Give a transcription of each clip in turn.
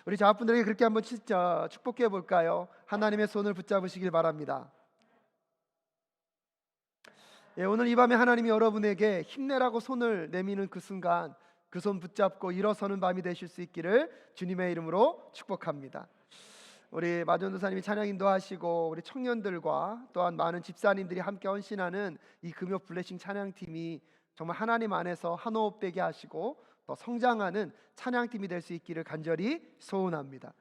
우리 자녀분들에게 그렇게 한번 진짜 축복해 볼까요? 하나님의 손을 붙잡으시길 바랍니다. 예, 오늘 이 밤에 하나님이 여러분에게 힘내라고 손을 내미는 그 순간 그 손 붙잡고 일어서는 밤이 되실 수 있기를 주님의 이름으로 축복합니다. 우리 마전도사님이 찬양 인도하시고 우리 청년들과 또한 많은 집사님들이 함께 헌신하는 이 금요 블레싱 찬양팀이 정말 하나님 안에서 한 호흡 되게 하시고 더 성장하는 찬양팀이 될 수 있기를 간절히 소원합니다.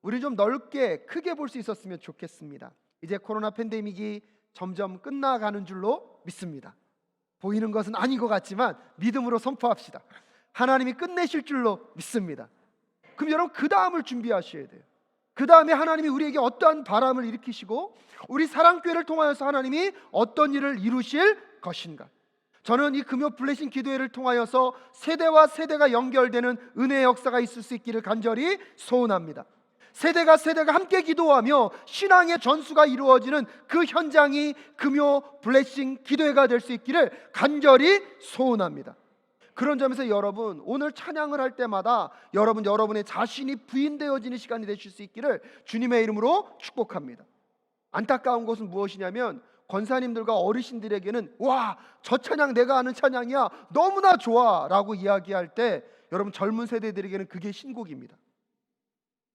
우리 좀 넓게 크게 볼 수 있었으면 좋겠습니다. 이제 코로나 팬데믹이 점점 끝나가는 줄로 믿습니다. 보이는 것은 아닌 것 같지만 믿음으로 선포합시다. 하나님이 끝내실 줄로 믿습니다. 그럼 여러분 그 다음을 준비하셔야 돼요. 그 다음에 하나님이 우리에게 어떠한 바람을 일으키시고 우리 사랑교회를 통하여서 하나님이 어떤 일을 이루실 것인가. 저는 이 금요 블레싱 기도회를 통하여서 세대와 세대가 연결되는 은혜의 역사가 있을 수 있기를 간절히 소원합니다. 세대가 함께 기도하며 신앙의 전수가 이루어지는 그 현장이 금요 블레싱 기도회가 될 수 있기를 간절히 소원합니다. 그런 점에서 여러분 오늘 찬양을 할 때마다 여러분의 자신이 부인되어지는 시간이 되실 수 있기를 주님의 이름으로 축복합니다. 안타까운 것은 무엇이냐면 권사님들과 어르신들에게는 와, 저 찬양 내가 아는 찬양이야, 너무나 좋아 라고 이야기할 때 여러분 젊은 세대들에게는 그게 신곡입니다.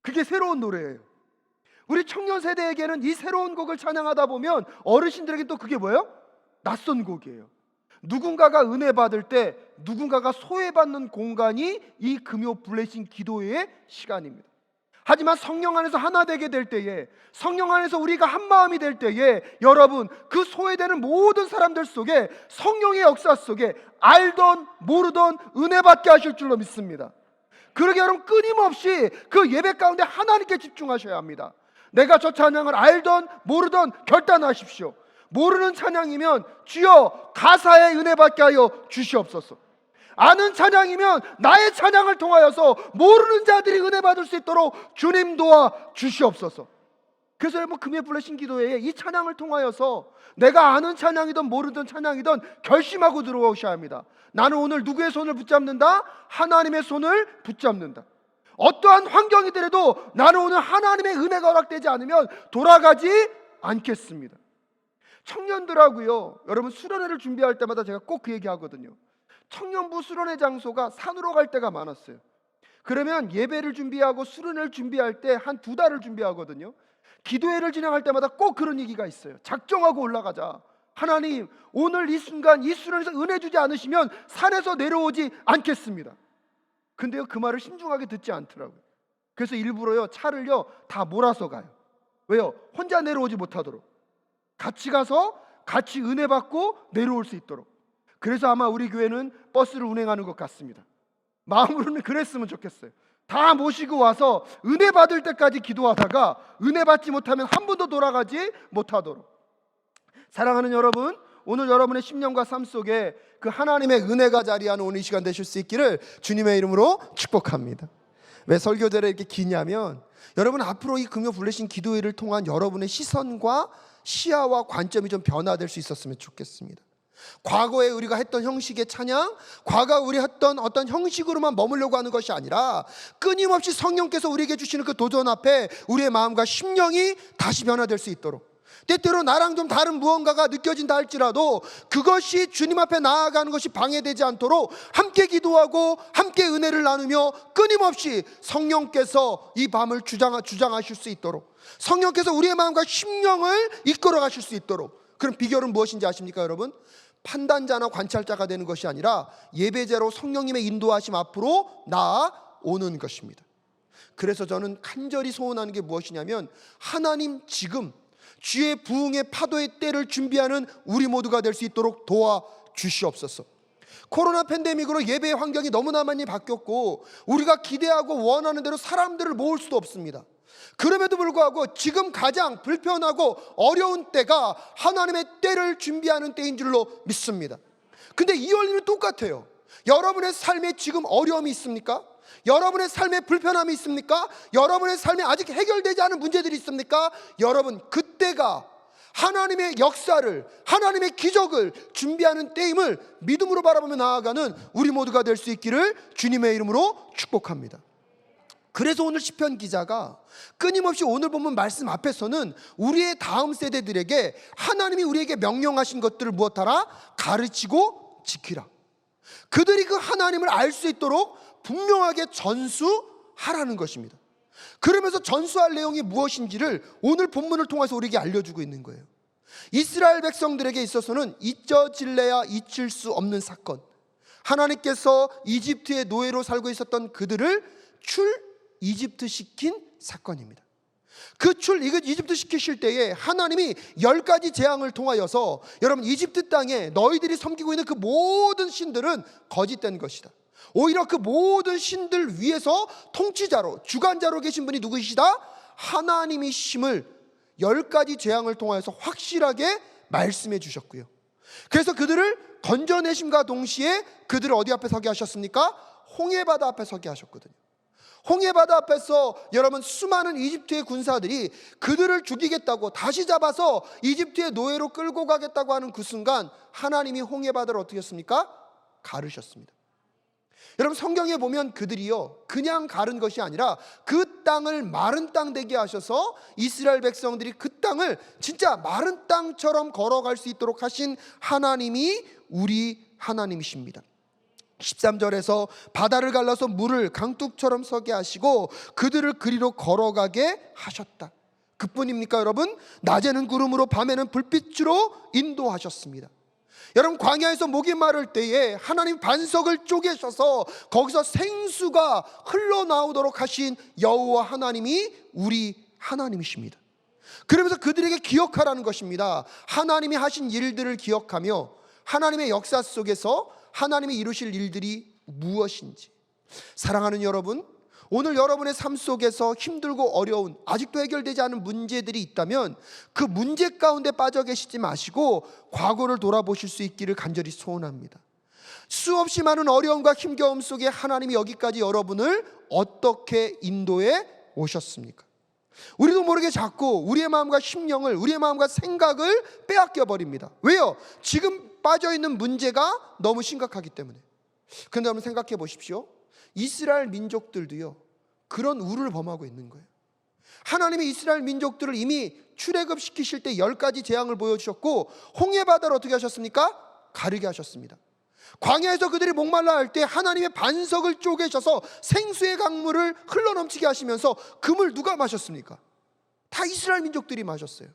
그게 새로운 노래예요. 우리 청년 세대에게는 이 새로운 곡을 찬양하다 보면 어르신들에게 또 그게 뭐예요? 낯선 곡이에요. 누군가가 은혜 받을 때 누군가가 소외받는 공간이 이 금요 블레싱 기도회의 시간입니다. 하지만 성령 안에서 하나 되게 될 때에, 성령 안에서 우리가 한 마음이 될 때에 여러분 그 소외되는 모든 사람들 속에 성령의 역사 속에 알던 모르던 은혜 받게 하실 줄로 믿습니다. 그러게 여러분 끊임없이 그 예배 가운데 하나님께 집중하셔야 합니다. 내가 저 찬양을 알던 모르던 결단하십시오. 모르는 찬양이면 주여 가사에 은혜 받게 하여 주시옵소서. 아는 찬양이면 나의 찬양을 통하여서 모르는 자들이 은혜 받을 수 있도록 주님 도와 주시옵소서. 그래서 여러분 금요 블레싱 기도회에 이 찬양을 통하여서 내가 아는 찬양이든 모르던 찬양이든 결심하고 들어오셔야 합니다. 나는 오늘 누구의 손을 붙잡는다? 하나님의 손을 붙잡는다. 어떠한 환경이더라도 나는 오늘 하나님의 은혜가 허락되지 않으면 돌아가지 않겠습니다. 청년들하고요, 여러분 수련회를 준비할 때마다 제가 꼭 그 얘기 하거든요. 청년부 수련회 장소가 산으로 갈 때가 많았어요. 그러면 예배를 준비하고 수련회를 준비할 때 한 2달을 준비하거든요. 기도회를 진행할 때마다 꼭 그런 얘기가 있어요. 작정하고 올라가자. 하나님 오늘 이 순간 이 수련회에서 은혜 주지 않으시면 산에서 내려오지 않겠습니다. 근데요 그 말을 신중하게 듣지 않더라고요. 그래서 일부러요 차를요 다 몰아서 가요. 왜요? 혼자 내려오지 못하도록. 같이 가서 같이 은혜 받고 내려올 수 있도록. 그래서 아마 우리 교회는 버스를 운행하는 것 같습니다. 마음으로는 그랬으면 좋겠어요. 다 모시고 와서 은혜 받을 때까지 기도하다가 은혜 받지 못하면 한 번도 돌아가지 못하도록. 사랑하는 여러분, 오늘 여러분의 심령과 삶 속에 그 하나님의 은혜가 자리하는 오늘 이 시간 되실 수 있기를 주님의 이름으로 축복합니다. 왜 설교대로 이렇게 기냐면 여러분 앞으로 이 금요 블레싱 기도회를 통한 여러분의 시선과 시야와 관점이 좀 변화될 수 있었으면 좋겠습니다. 과거에 우리가 했던 형식의 찬양, 과거 우리 했던 어떤 형식으로만 머물려고 하는 것이 아니라 끊임없이 성령께서 우리에게 주시는 그 도전 앞에 우리의 마음과 심령이 다시 변화될 수 있도록, 때때로 나랑 좀 다른 무언가가 느껴진다 할지라도 그것이 주님 앞에 나아가는 것이 방해되지 않도록 함께 기도하고 함께 은혜를 나누며 끊임없이 성령께서 이 밤을 주장하실 수 있도록, 성령께서 우리의 마음과 심령을 이끌어 가실 수 있도록. 그럼 비결은 무엇인지 아십니까 여러분? 판단자나 관찰자가 되는 것이 아니라 예배자로 성령님의 인도하심 앞으로 나아오는 것입니다. 그래서 저는 간절히 소원하는 게 무엇이냐면 하나님 지금 주의 부흥의 파도의 때를 준비하는 우리 모두가 될 수 있도록 도와주시옵소서. 코로나 팬데믹으로 예배의 환경이 너무나 많이 바뀌었고 우리가 기대하고 원하는 대로 사람들을 모을 수도 없습니다. 그럼에도 불구하고 지금 가장 불편하고 어려운 때가 하나님의 때를 준비하는 때인 줄로 믿습니다. 근데 이 원리는 똑같아요. 여러분의 삶에 지금 어려움이 있습니까? 여러분의 삶에 불편함이 있습니까? 여러분의 삶에 아직 해결되지 않은 문제들이 있습니까? 여러분 그때가 하나님의 역사를, 하나님의 기적을 준비하는 때임을 믿음으로 바라보며 나아가는 우리 모두가 될 수 있기를 주님의 이름으로 축복합니다. 그래서 오늘 시편 기자가 끊임없이 오늘 본문 말씀 앞에서는 우리의 다음 세대들에게 하나님이 우리에게 명령하신 것들을 무엇하라? 가르치고 지키라. 그들이 그 하나님을 알 수 있도록 분명하게 전수하라는 것입니다. 그러면서 전수할 내용이 무엇인지를 오늘 본문을 통해서 우리에게 알려주고 있는 거예요. 이스라엘 백성들에게 있어서는 잊혀질래야 잊힐 수 없는 사건, 하나님께서 이집트의 노예로 살고 있었던 그들을 이집트 시킨 사건입니다. 그 이집트 시키실 때에 하나님이 10가지 재앙을 통하여서 여러분 이집트 땅에 너희들이 섬기고 있는 그 모든 신들은 거짓된 것이다. 오히려 그 모든 신들 위에서 통치자로 주관자로 계신 분이 누구이시다? 하나님이심을 10가지 재앙을 통하여서 확실하게 말씀해 주셨고요. 그래서 그들을 건져내심과 동시에 그들을 어디 앞에 서게 하셨습니까? 홍해바다 앞에 서게 하셨거든요. 홍해바다 앞에서 여러분 수많은 이집트의 군사들이 그들을 죽이겠다고 다시 잡아서 이집트의 노예로 끌고 가겠다고 하는 그 순간 하나님이 홍해바다를 어떻게 했습니까? 가르셨습니다. 여러분 성경에 보면 그들이요 그냥 가른 것이 아니라 그 땅을 마른 땅 되게 하셔서 이스라엘 백성들이 그 땅을 진짜 마른 땅처럼 걸어갈 수 있도록 하신 하나님이 우리 하나님이십니다. 13절에서 바다를 갈라서 물을 강둑처럼 서게 하시고 그들을 그리로 걸어가게 하셨다. 그뿐입니까 여러분? 낮에는 구름으로 밤에는 불빛으로 인도하셨습니다. 여러분 광야에서 목이 마를 때에 하나님 반석을 쪼개셔서 거기서 생수가 흘러나오도록 하신 여호와 하나님이 우리 하나님이십니다. 그러면서 그들에게 기억하라는 것입니다. 하나님이 하신 일들을 기억하며 하나님의 역사 속에서 하나님이 이루실 일들이 무엇인지. 사랑하는 여러분, 오늘 여러분의 삶 속에서 힘들고 어려운 아직도 해결되지 않은 문제들이 있다면 그 문제 가운데 빠져 계시지 마시고 과거를 돌아보실 수 있기를 간절히 소원합니다. 수없이 많은 어려움과 힘겨움 속에 하나님이 여기까지 여러분을 어떻게 인도해 오셨습니까? 우리도 모르게 자꾸 우리의 마음과 심령을, 우리의 마음과 생각을 빼앗겨 버립니다. 왜요? 지금 빠져있는 문제가 너무 심각하기 때문에. 그런데 한번 생각해 보십시오. 이스라엘 민족들도요 그런 우를 범하고 있는 거예요. 하나님이 이스라엘 민족들을 이미 출애굽시키실 때 10가지 재앙을 보여주셨고 홍해바다를 어떻게 하셨습니까? 가르게 하셨습니다. 광야에서 그들이 목말라 할 때 하나님의 반석을 쪼개셔서 생수의 강물을 흘러넘치게 하시면서 그 물 누가 마셨습니까? 다 이스라엘 민족들이 마셨어요.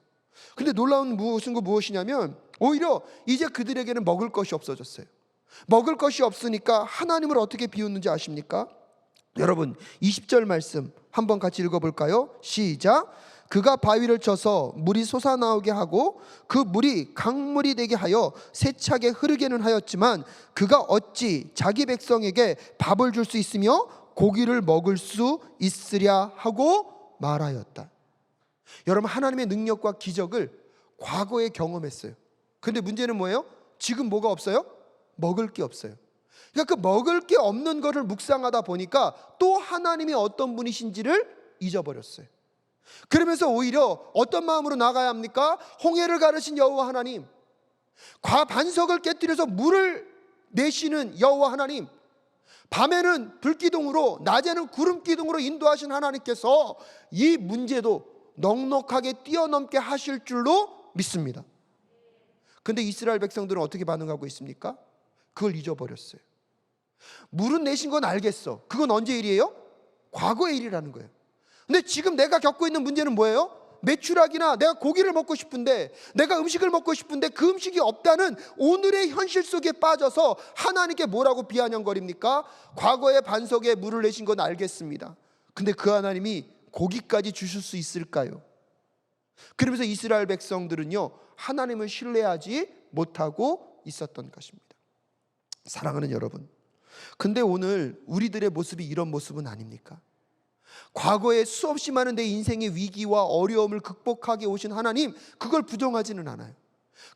근데 놀라운 무엇이냐면 오히려 이제 그들에게는 먹을 것이 없어졌어요. 먹을 것이 없으니까 하나님을 어떻게 비웃는지 아십니까? 여러분 20절 말씀 한번 같이 읽어볼까요? 시작. 그가 바위를 쳐서 물이 솟아나오게 하고 그 물이 강물이 되게 하여 세차게 흐르게는 하였지만 그가 어찌 자기 백성에게 밥을 줄 수 있으며 고기를 먹을 수 있으랴 하고 말하였다. 여러분 하나님의 능력과 기적을 과거에 경험했어요. 근데 문제는 뭐예요? 지금 뭐가 없어요? 먹을 게 없어요. 그러니까 그 먹을 게 없는 것을 묵상하다 보니까 또 하나님이 어떤 분이신지를 잊어버렸어요. 그러면서 오히려 어떤 마음으로 나가야 합니까? 홍해를 가르신 여호와 하나님, 반석을 깨뜨려서 물을 내시는 여호와 하나님, 밤에는 불기둥으로 낮에는 구름기둥으로 인도하신 하나님께서 이 문제도 넉넉하게 뛰어넘게 하실 줄로 믿습니다. 근데 이스라엘 백성들은 어떻게 반응하고 있습니까? 그걸 잊어버렸어요. 물은 내신 건 알겠어. 그건 언제 일이에요? 과거의 일이라는 거예요. 근데 지금 내가 겪고 있는 문제는 뭐예요? 메추라기나 내가 고기를 먹고 싶은데, 내가 음식을 먹고 싶은데 그 음식이 없다는 오늘의 현실 속에 빠져서 하나님께 뭐라고 비아냥거립니까? 과거의 반석에 물을 내신 건 알겠습니다. 근데 그 하나님이 고기까지 주실 수 있을까요? 그러면서 이스라엘 백성들은요 하나님을 신뢰하지 못하고 있었던 것입니다. 사랑하는 여러분, 근데 오늘 우리들의 모습이 이런 모습은 아닙니까? 과거에 수없이 많은 내 인생의 위기와 어려움을 극복하게 오신 하나님, 그걸 부정하지는 않아요.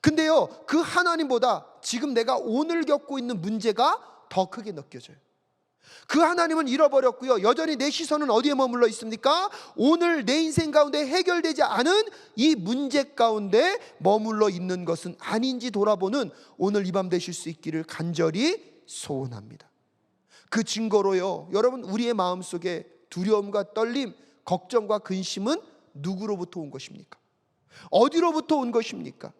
근데요 그 하나님보다 지금 내가 오늘 겪고 있는 문제가 더 크게 느껴져요. 그 하나님은 잃어버렸고요 여전히 내 시선은 어디에 머물러 있습니까? 오늘 내 인생 가운데 해결되지 않은 이 문제 가운데 머물러 있는 것은 아닌지 돌아보는 오늘 이 밤 되실 수 있기를 간절히 소원합니다. 그 증거로요 여러분 우리의 마음속에 두려움과 떨림, 걱정과 근심은 누구로부터 온 것입니까? 어디로부터 온 것입니까?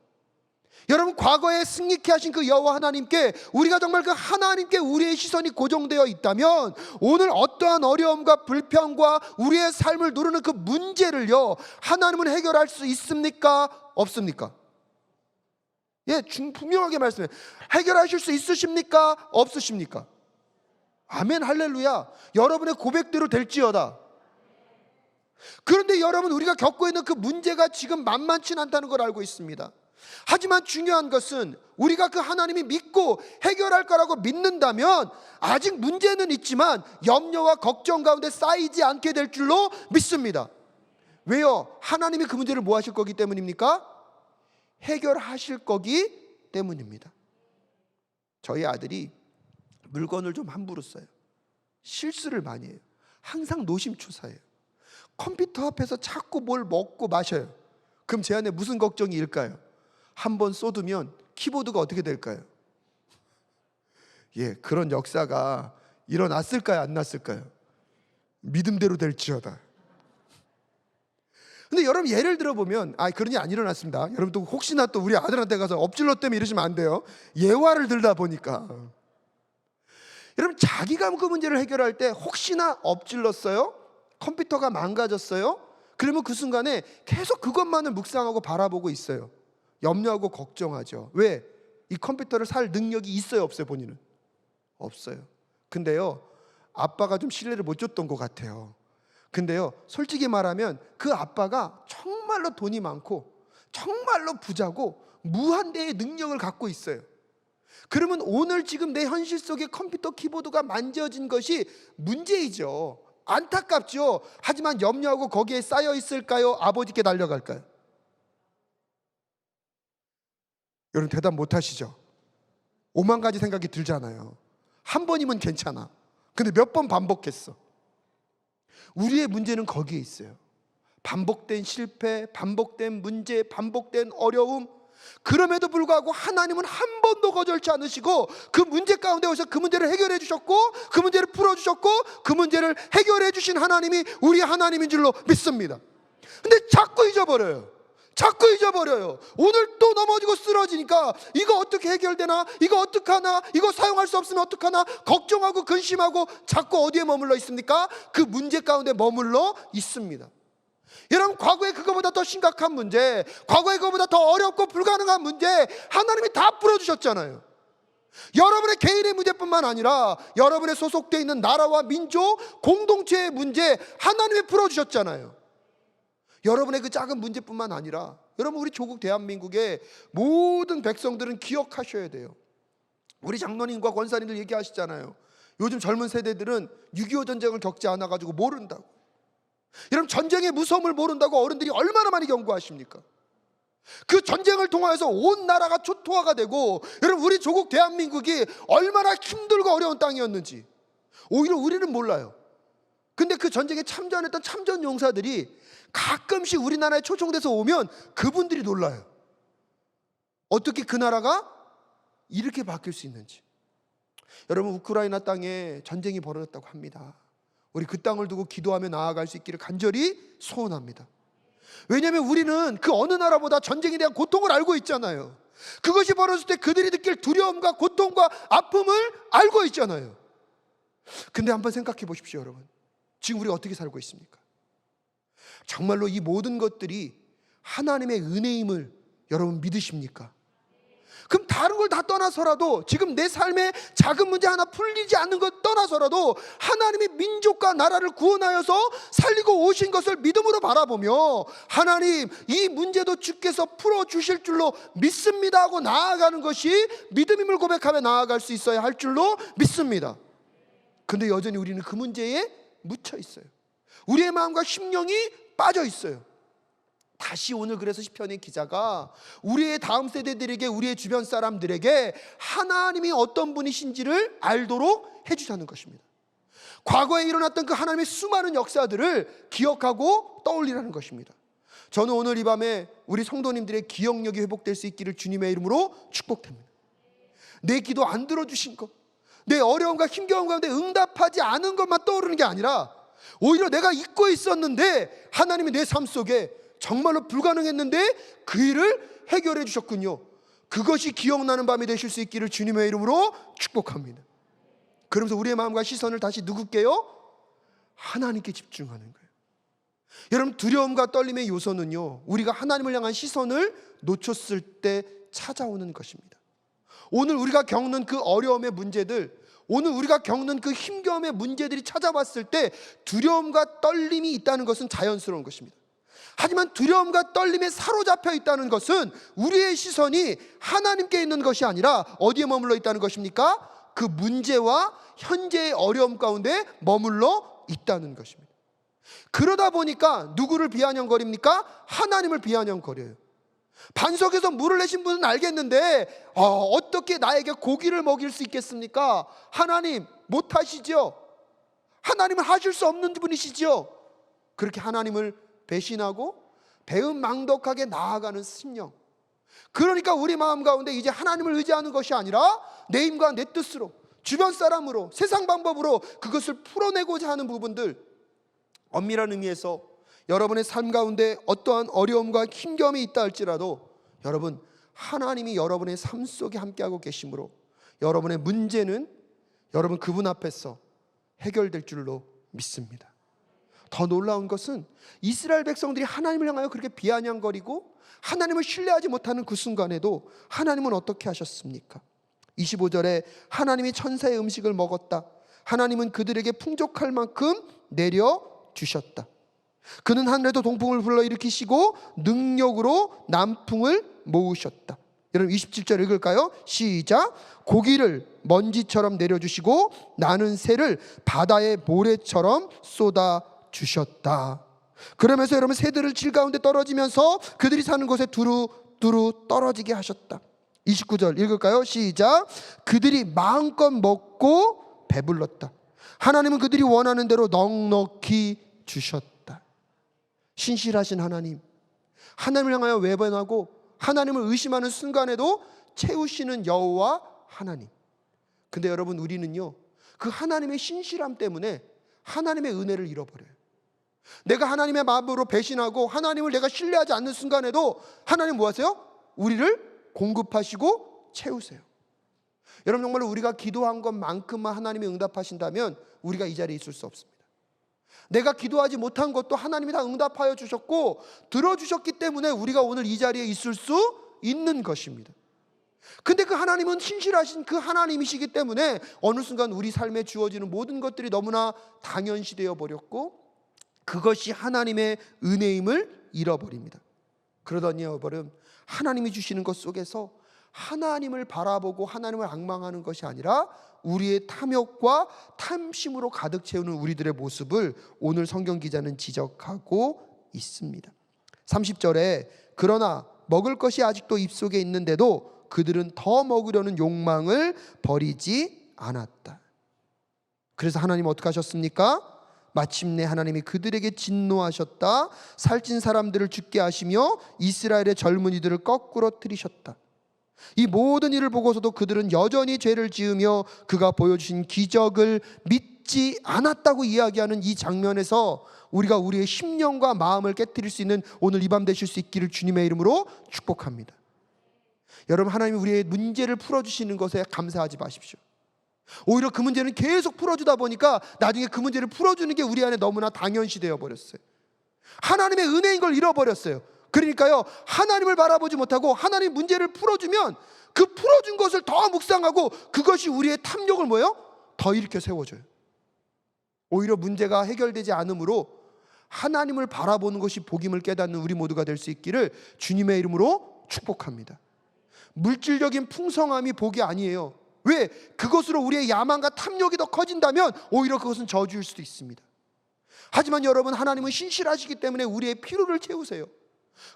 여러분, 과거에 승리케 하신 그 여호와 하나님께, 우리가 정말 그 하나님께 우리의 시선이 고정되어 있다면 오늘 어떠한 어려움과 불평과 우리의 삶을 누르는 그 문제를요, 하나님은 해결할 수 있습니까? 없습니까? 예, 분명하게 말씀해요. 해결하실 수 있으십니까? 없으십니까? 아멘, 할렐루야. 여러분의 고백대로 될지어다. 그런데 여러분, 우리가 겪고 있는 그 문제가 지금 만만치 않다는 걸 알고 있습니다. 하지만 중요한 것은 우리가 그 하나님이 믿고 해결할 거라고 믿는다면 아직 문제는 있지만 염려와 걱정 가운데 쌓이지 않게 될 줄로 믿습니다. 왜요? 하나님이 그 문제를 뭐 하실 거기 때문입니까? 해결하실 거기 때문입니다. 저희 아들이 물건을 좀 함부로 써요. 실수를 많이 해요. 항상 노심초사해요. 컴퓨터 앞에서 자꾸 뭘 먹고 마셔요. 그럼 제 안에 무슨 걱정이 일까요? 한번 쏟으면 키보드가 어떻게 될까요? 예, 그런 역사가 일어났을까요? 안 났을까요? 믿음대로 될지어다. 근데 여러분, 예를 들어보면 그런 일이 안 일어났습니다. 여러분, 또 혹시나 또 우리 아들한테 가서 엎질렀다며 이러시면 안 돼요. 예화를 들다 보니까. 여러분, 자기가 그 문제를 해결할 때 혹시나 엎질렀어요? 컴퓨터가 망가졌어요? 그러면 그 순간에 계속 그것만을 묵상하고 바라보고 있어요. 염려하고 걱정하죠. 왜? 이 컴퓨터를 살 능력이 있어요, 없어요? 본인은? 없어요. 근데요, 아빠가 좀 신뢰를 못 줬던 것 같아요. 근데요, 솔직히 말하면 그 아빠가 정말로 돈이 많고 정말로 부자고 무한대의 능력을 갖고 있어요. 그러면 오늘 지금 내 현실 속에 컴퓨터 키보드가 만져진 것이 문제이죠. 안타깝죠. 하지만 염려하고 거기에 쌓여 있을까요? 아버지께 달려갈까요? 여러분, 대답 못 하시죠? 오만 가지 생각이 들잖아요. 한 번이면 괜찮아. 근데 몇 번 반복했어. 우리의 문제는 거기에 있어요. 반복된 실패, 반복된 문제, 반복된 어려움. 그럼에도 불구하고 하나님은 한 번도 거절치 않으시고 그 문제 가운데 오셔서 그 문제를 해결해 주셨고 그 문제를 풀어주셨고 그 문제를 해결해 주신 하나님이 우리 하나님인 줄로 믿습니다. 근데 자꾸 잊어버려요. 오늘 또 넘어지고 쓰러지니까 이거 어떻게 해결되나? 이거 어떡하나? 이거 사용할 수 없으면 어떡하나? 걱정하고 근심하고 자꾸 어디에 머물러 있습니까? 그 문제 가운데 머물러 있습니다. 여러분, 과거에 그거보다 더 심각한 문제, 과거에 그거보다 더 어렵고 불가능한 문제 하나님이 다 풀어주셨잖아요. 여러분의 개인의 문제뿐만 아니라 여러분의 소속되어 있는 나라와 민족, 공동체의 문제 하나님이 풀어주셨잖아요. 여러분의 그 작은 문제뿐만 아니라 여러분, 우리 조국 대한민국의 모든 백성들은 기억하셔야 돼요. 우리 장로님과 권사님들 얘기하시잖아요. 요즘 젊은 세대들은 6.25 전쟁을 겪지 않아가지고 모른다고. 여러분, 전쟁의 무서움을 모른다고 어른들이 얼마나 많이 경고하십니까? 그 전쟁을 통하여서 온 나라가 초토화가 되고 여러분, 우리 조국 대한민국이 얼마나 힘들고 어려운 땅이었는지 오히려 우리는 몰라요. 근데 그 전쟁에 참전했던 참전 용사들이 가끔씩 우리나라에 초청돼서 오면 그분들이 놀라요. 어떻게 그 나라가 이렇게 바뀔 수 있는지. 여러분, 우크라이나 땅에 전쟁이 벌어졌다고 합니다. 우리 그 땅을 두고 기도하며 나아갈 수 있기를 간절히 소원합니다. 왜냐하면 우리는 그 어느 나라보다 전쟁에 대한 고통을 알고 있잖아요. 그것이 벌어질 때 그들이 느낄 두려움과 고통과 아픔을 알고 있잖아요. 근데 한번 생각해 보십시오, 여러분. 지금 우리가 어떻게 살고 있습니까? 정말로 이 모든 것들이 하나님의 은혜임을 여러분 믿으십니까? 그럼 다른 걸 다 떠나서라도 지금 내 삶에 작은 문제 하나 풀리지 않는 것 떠나서라도 하나님이 민족과 나라를 구원하여서 살리고 오신 것을 믿음으로 바라보며 하나님, 이 문제도 주께서 풀어주실 줄로 믿습니다 하고 나아가는 것이 믿음임을 고백하며 나아갈 수 있어야 할 줄로 믿습니다. 근데 여전히 우리는 그 문제에 묻혀 있어요. 우리의 마음과 심령이 빠져 있어요. 다시 오늘 그래서 시편의 기자가 우리의 다음 세대들에게, 우리의 주변 사람들에게 하나님이 어떤 분이신지를 알도록 해주자는 것입니다. 과거에 일어났던 그 하나님의 수많은 역사들을 기억하고 떠올리라는 것입니다. 저는 오늘 이 밤에 우리 성도님들의 기억력이 회복될 수 있기를 주님의 이름으로 축복합니다. 내 기도 안 들어주신 것, 내 어려움과 힘겨움 가운데 응답하지 않은 것만 떠오르는 게 아니라 오히려 내가 잊고 있었는데 하나님이 내 삶 속에 정말로 불가능했는데 그 일을 해결해 주셨군요. 그것이 기억나는 밤이 되실 수 있기를 주님의 이름으로 축복합니다. 그러면서 우리의 마음과 시선을 다시 누구께요? 하나님께 집중하는 거예요. 여러분, 두려움과 떨림의 요소는요, 우리가 하나님을 향한 시선을 놓쳤을 때 찾아오는 것입니다. 오늘 우리가 겪는 그 어려움의 문제들, 오늘 우리가 겪는 그 힘겨움의 문제들이 찾아왔을 때 두려움과 떨림이 있다는 것은 자연스러운 것입니다. 하지만 두려움과 떨림에 사로잡혀 있다는 것은 우리의 시선이 하나님께 있는 것이 아니라 어디에 머물러 있다는 것입니까? 그 문제와 현재의 어려움 가운데 머물러 있다는 것입니다. 그러다 보니까 누구를 비아냥거립니까? 하나님을 비아냥거려요. 반석에서 물을 내신 분은 알겠는데 어떻게 나에게 고기를 먹일 수 있겠습니까? 하나님 못하시죠? 하나님은 하실 수 없는 분이시죠? 그렇게 하나님을 배신하고 배은망덕하게 나아가는 심령. 그러니까 우리 마음 가운데 이제 하나님을 의지하는 것이 아니라 내 힘과 내 뜻으로, 주변 사람으로, 세상 방법으로 그것을 풀어내고자 하는 부분들, 엄밀한 의미에서 여러분의 삶 가운데 어떠한 어려움과 힘겨움이 있다 할지라도 여러분, 하나님이 여러분의 삶 속에 함께하고 계시므로 여러분의 문제는 여러분 그분 앞에서 해결될 줄로 믿습니다. 더 놀라운 것은 이스라엘 백성들이 하나님을 향하여 그렇게 비아냥거리고 하나님을 신뢰하지 못하는 그 순간에도 하나님은 어떻게 하셨습니까? 25절에 하나님이 천사의 음식을 먹었다. 하나님은 그들에게 풍족할 만큼 내려주셨다. 그는 하늘에도 동풍을 불러일으키시고 능력으로 남풍을 모으셨다. 여러분 27절 읽을까요? 시작. 고기를 먼지처럼 내려주시고 나는 새를 바다의 모래처럼 쏟아주셨다. 그러면서 여러분 새들을 질 가운데 떨어지면서 그들이 사는 곳에 두루두루 떨어지게 하셨다. 29절 읽을까요? 시작. 그들이 마음껏 먹고 배불렀다. 하나님은 그들이 원하는 대로 넉넉히 주셨다. 신실하신 하나님, 하나님을 향하여 외면하고 하나님을 의심하는 순간에도 채우시는 여호와 하나님. 근데 여러분, 우리는요 그 하나님의 신실함 때문에 하나님의 은혜를 잃어버려요. 내가 하나님의 마음으로 배신하고 하나님을 내가 신뢰하지 않는 순간에도 하나님 뭐 하세요? 우리를 공급하시고 채우세요. 여러분, 정말로 우리가 기도한 것만큼만 하나님이 응답하신다면 우리가 이 자리에 있을 수 없습니다. 내가 기도하지 못한 것도 하나님이 다 응답하여 주셨고 들어주셨기 때문에 우리가 오늘 이 자리에 있을 수 있는 것입니다. 근데 그 하나님은 신실하신 그 하나님이시기 때문에 어느 순간 우리 삶에 주어지는 모든 것들이 너무나 당연시되어 버렸고 그것이 하나님의 은혜임을 잃어버립니다. 그러더니 여러분, 하나님이 주시는 것 속에서 하나님을 바라보고 하나님을 앙망하는 것이 아니라 우리의 탐욕과 탐심으로 가득 채우는 우리들의 모습을 오늘 성경 기자는 지적하고 있습니다. 30절에 그러나 먹을 것이 아직도 입속에 있는데도 그들은 더 먹으려는 욕망을 버리지 않았다. 그래서 하나님 어떻게 하셨습니까? 마침내 하나님이 그들에게 진노하셨다. 살찐 사람들을 죽게 하시며 이스라엘의 젊은이들을 거꾸로 들이셨다. 이 모든 일을 보고서도 그들은 여전히 죄를 지으며 그가 보여주신 기적을 믿지 않았다고 이야기하는 이 장면에서 우리가 우리의 심령과 마음을 깨트릴 수 있는 오늘 이 밤 되실 수 있기를 주님의 이름으로 축복합니다. 여러분, 하나님이 우리의 문제를 풀어주시는 것에 감사하지 마십시오. 오히려 그 문제는 계속 풀어주다 보니까 나중에 그 문제를 풀어주는 게 우리 안에 너무나 당연시 되어 버렸어요. 하나님의 은혜인 걸 잃어버렸어요. 그러니까요, 하나님을 바라보지 못하고 하나님 문제를 풀어주면 그 풀어준 것을 더 묵상하고 그것이 우리의 탐욕을 뭐예요? 더 일으켜 세워줘요. 오히려 문제가 해결되지 않으므로 하나님을 바라보는 것이 복임을 깨닫는 우리 모두가 될 수 있기를 주님의 이름으로 축복합니다. 물질적인 풍성함이 복이 아니에요. 왜? 그것으로 우리의 야망과 탐욕이 더 커진다면 오히려 그것은 저주일 수도 있습니다. 하지만 여러분, 하나님은 신실하시기 때문에 우리의 필요를 채우세요.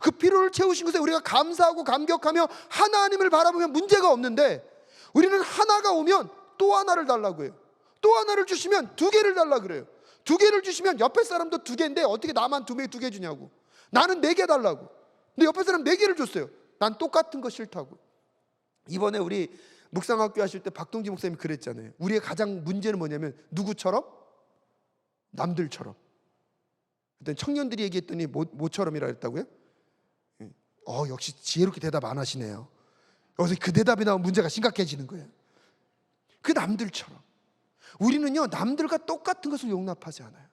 그 필요를 채우신 것에 우리가 감사하고 감격하며 하나님을 바라보면 문제가 없는데 우리는 하나가 오면 또 하나를 달라고 해요. 또 하나를 주시면 두 개를 달라고 그래요. 두 개를 주시면 옆에 사람도 두 개인데 어떻게 나만 두 개 주냐고. 나는 4개 달라고. 근데 옆에 사람 4개를 줬어요. 난 똑같은 거 싫다고. 이번에 우리 묵상학교 하실 때 박동지 목사님이 그랬잖아요. 우리의 가장 문제는 뭐냐면 누구처럼? 남들처럼. 그때 청년들이 얘기했더니 모처럼이라 했다고요? 역시 지혜롭게 대답 안 하시네요. 여기서 그 대답이 나오면 문제가 심각해지는 거예요. 그 남들처럼. 우리는요, 남들과 똑같은 것을 용납하지 않아요.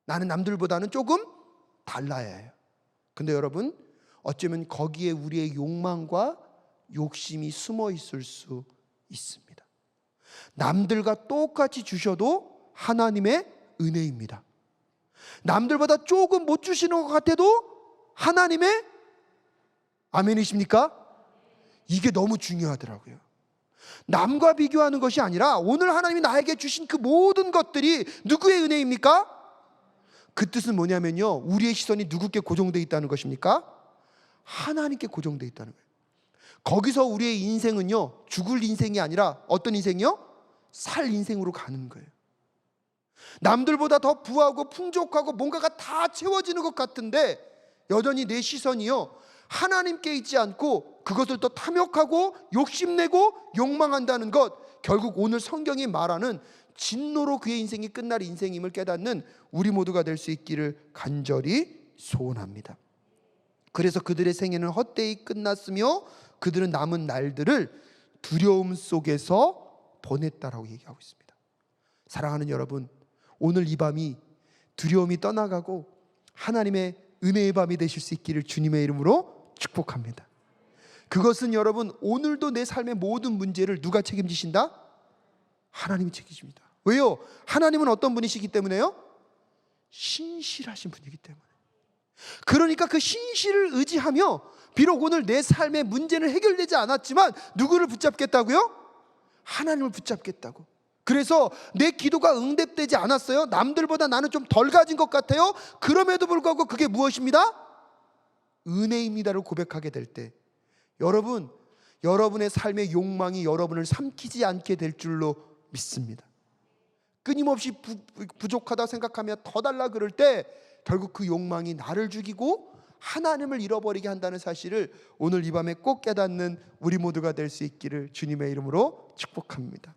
나는 남들보다는 조금 달라야 해요. 근데 여러분, 어쩌면 거기에 우리의 욕망과 욕심이 숨어 있을 수 있습니다. 남들과 똑같이 주셔도 하나님의 은혜입니다. 남들보다 조금 못 주시는 것 같아도 하나님의 아멘이십니까? 이게 너무 중요하더라고요. 남과 비교하는 것이 아니라 오늘 하나님이 나에게 주신 그 모든 것들이 누구의 은혜입니까? 그 뜻은 뭐냐면요, 우리의 시선이 누구께 고정되어 있다는 것입니까? 하나님께 고정되어 있다는 거예요. 거기서 우리의 인생은요, 죽을 인생이 아니라 어떤 인생이요? 살 인생으로 가는 거예요. 남들보다 더 부하고 풍족하고 뭔가가 다 채워지는 것 같은데 여전히 내 시선이요, 하나님께 있지 않고 그것을 또 탐욕하고 욕심내고 욕망한다는 것, 결국 오늘 성경이 말하는 진노로 그의 인생이 끝날 인생임을 깨닫는 우리 모두가 될 수 있기를 간절히 소원합니다. 그래서 그들의 생애는 헛되이 끝났으며 그들은 남은 날들을 두려움 속에서 보냈다라고 얘기하고 있습니다. 사랑하는 여러분, 오늘 이 밤이 두려움이 떠나가고 하나님의 은혜의 밤이 되실 수 있기를 주님의 이름으로 축복합니다. 그것은 여러분, 오늘도 내 삶의 모든 문제를 누가 책임지신다? 하나님이 책임집니다. 왜요? 하나님은 어떤 분이시기 때문에요? 신실하신 분이기 때문에. 그러니까 그 신실을 의지하며 비록 오늘 내 삶의 문제는 해결되지 않았지만 누구를 붙잡겠다고요? 하나님을 붙잡겠다고. 그래서 내 기도가 응답되지 않았어요. 남들보다 나는 좀 덜 가진 것 같아요. 그럼에도 불구하고 그게 무엇입니다? 은혜입니다를 고백하게 될 때, 여러분, 여러분의 삶의 욕망이 여러분을 삼키지 않게 될 줄로 믿습니다. 끊임없이 부족하다 생각하며 더 달라 그럴 때 결국 그 욕망이 나를 죽이고 하나님을 잃어버리게 한다는 사실을 오늘 이 밤에 꼭 깨닫는 우리 모두가 될 수 있기를 주님의 이름으로 축복합니다.